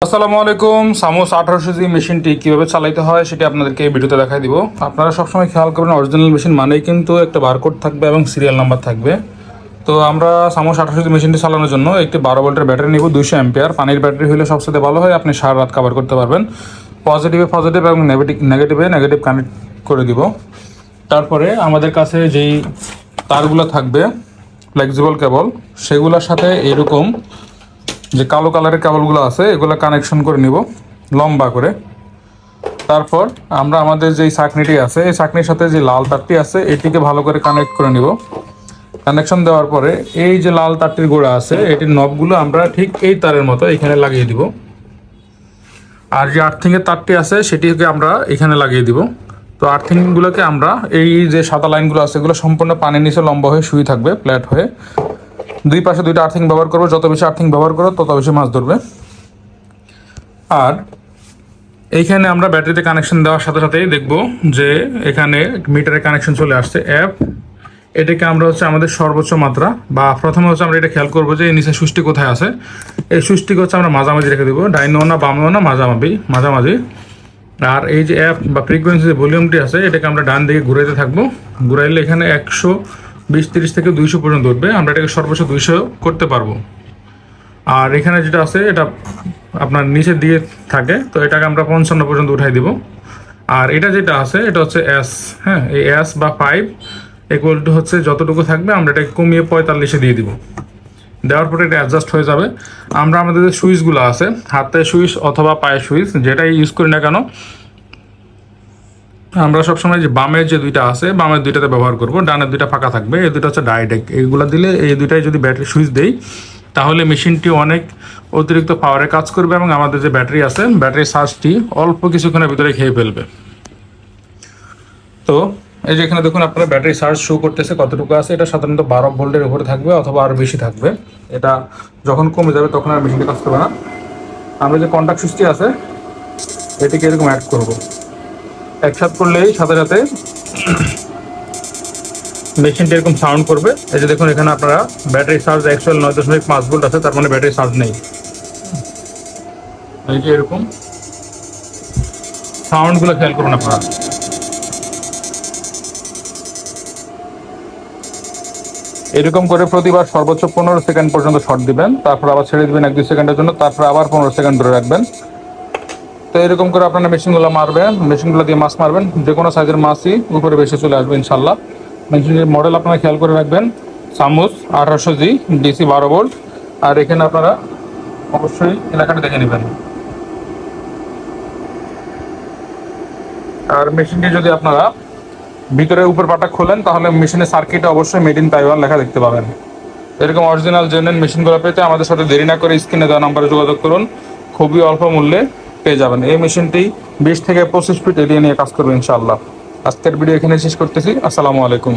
আসসালামু আলাইকুম। সামোস 1800 জি মেশিনটি কীভাবে চালাইতে হয় সেটি আপনাদেরকে এই ভিডিওতে দেখাই দিব। আপনারা সবসময় খেয়াল করবেন অরিজিনাল মেশিন মানেই কিন্তু একটা বারকোড থাকবে এবং সিরিয়াল নাম্বার থাকবে। তো আমরা সামোস 1800 জি মেশিনটি চালানোর জন্য একটি 12 ভোল্টের ব্যাটারি নিব, 200 অ্যাম্পিয়ার। পানির ব্যাটারি হলে সবচেয়ে ভালো হয়, আপনি সারা রাত কভার করতে পারবেন। পজিটিভে পজিটিভ এবং নেগেটিভে নেগেটিভ কানেক্ট করে দিব। তারপরে আমাদের কাছে যেই তারগুলো থাকবে ফ্লেক্সিবল কেবল, সেগুলোর সাথে এরকম যে কালো কালারের কেবলগুলো আছে এগুলো কানেকশন করে নিব লম্বা করে। তারপর আমরা আমাদের যেই চাকনিটি আছে এই চাকনির সাথে যে লাল তারটি আছে এটিকে ভালো করে কানেক্ট করে নিব। কানেকশন দেওয়ার পরে এই যে লাল তারটির গোড়া আছে এটির নবগুলো আমরা ঠিক এই তারের মতো এখানে লাগিয়ে দিব। আর যে আর্থিংয়ের তারটি আছে সেটিকে আমরা এখানে লাগিয়ে দিব। তো আর্থিংগুলোকে আমরা এই যে সাদা লাইনগুলো আছে এগুলো সম্পূর্ণ পানির নিচে লম্বা হয়ে শুয়ে থাকবে, ফ্ল্যাট হয়ে। দুই পাশে দুইটা আর্থিং ব্যবহার করবো, যত বেশি আর্থিং ব্যবহার করো তত বেশি মাছ ধরবে। আর এইখানে আমরা ব্যাটারিতে কানেকশন দেওয়ার সাথে সাথেই দেখব যে এখানে মিটারের কানেকশন চলে আসছে অ্যাপ। এটাকে আমরা হচ্ছে আমাদের সর্বোচ্চ মাত্রা বা প্রথমে হচ্ছে আমরা এটা খেয়াল করবো যে নিচে সুইচটি কোথায় আছে। এই সুইচটিকে হচ্ছে আমরা মাঝামাঝি রেখে দেবো, ডাইনও না বামেও না, মাঝামাঝি। আর এই যে অ্যাপ বা ফ্রিকোয়েন্সি যে ভলিউমটি আছে এটাকে আমরা ডান দিকে ঘুরাইতে থাকবো। ঘুরাইলে এখানে 120-30 থেকে 200 পর্যন্ত উঠবে। আমরা এটাকে সর্বোচ্চ 200 করতে পারবো। আর এখানে যেটা আছে এটা আপনার নিচের দিকে থাকে, তো এটাকে আমরা 55 পর্যন্ত উঠাই দিব। আর এটা যেটা আছে এটা হচ্ছে এস, হ্যাঁ, এই এস বা 5 ইকুয়াল টু হচ্ছে যতটুকু থাকবে আমরা এটাকে কমিয়ে 45-এ দিয়ে দিব। দেওয়ার পরে এটা অ্যাডজাস্ট হয়ে যাবে। আমরা আমাদের যে সুইচগুলো আছে, হাতে সুইচ অথবা পায়ের সুইচ যেটাই ইউজ করি না কেন, আমরা সবসময় যে বামের যে দুইটা আছে বামের দুইটাতে ব্যবহার করব, ডানের দুইটা ফাঁকা থাকবে। এই দুইটা হচ্ছে ডাইরেক্ট, এইগুলো দিলে এই দুইটাই যদি ব্যাটারি সুইচ দেই তাহলে মেশিনটি অনেক অতিরিক্ত পাওয়ারে কাজ করবে এবং আমাদের যে ব্যাটারি আছে ব্যাটারির চার্জটি অল্প কিছুক্ষণের ভিতরে খেয়ে ফেলবে। তো এই যে এখানে দেখুন আপনারা ব্যাটারি চার্জ শো করতেছে কতটুকু আছে। এটা সাধারণত 12 ভোল্টের উপরে থাকবে অথবা আরও বেশি থাকবে। এটা যখন কমে যাবে তখন আর মেশিনটি কাজ করবে না। আমরা যে কন্টাক্ট সুইচটি আছে এটিকে এরকম অ্যাড করব। একসাথে করলেই সাথে সাথে মেশিনটি এরকম সাউন্ড করবে। এই যে দেখুন এখানে আপনারা ব্যাটারি চার্জ অ্যাকচুয়াল 9.5 ভোল্ট আছে, তার মানে ব্যাটারি চার্জ নেই। এই যে এরকম সাউন্ডগুলো খেয়াল করুন আপনারা। এরকম করে প্রতিবার সর্বোচ্চ 15 সেকেন্ড পর্যন্ত শর্ট দিবেন, তারপর আবার ছেড়ে দিবেন 1-2 সেকেন্ডের জন্য, তারপর আবার 15 সেকেন্ড ধরে রাখবেন। তো এরকম করে আপনারা মেশিনগুলো মারবেন, মেশিনগুলো দিয়ে মাছ মারবেন, যে কোনো সাইজের মাছই উপরে বেশি চলে আসবে ইনশাল্লাহ। মেশিনের মডেল আপনারা খেয়াল করে রাখবেন, সামোস 1800 জি ডিসি 12 ভোল্ট। আর এখানে আপনারা অবশ্যই এলাকাটা দেখে নেবেন। আর মেশিনটি যদি আপনারা ভিতরে উপর পাটা খোলেন তাহলে মেশিনের সার্কিটে অবশ্যই মেড ইন তাইওয়ান লেখা দেখতে পাবেন। এরকম অরিজিনাল জেনুইন মেশিনগুলো পেতে আমাদের সাথে দেরি না করে স্ক্রিনে দেওয়া নাম্বারে যোগাযোগ করুন, খুবই অল্প মূল্যে পেয়ে যাবেন। এই মেশিনটি 20 থেকে 25 ফিট এরিয়া নিয়ে কাজ করবে ইনশাআল্লাহ। আজকের ভিডিও এখানে শেষ করতেছি। আসসালামু আলাইকুম।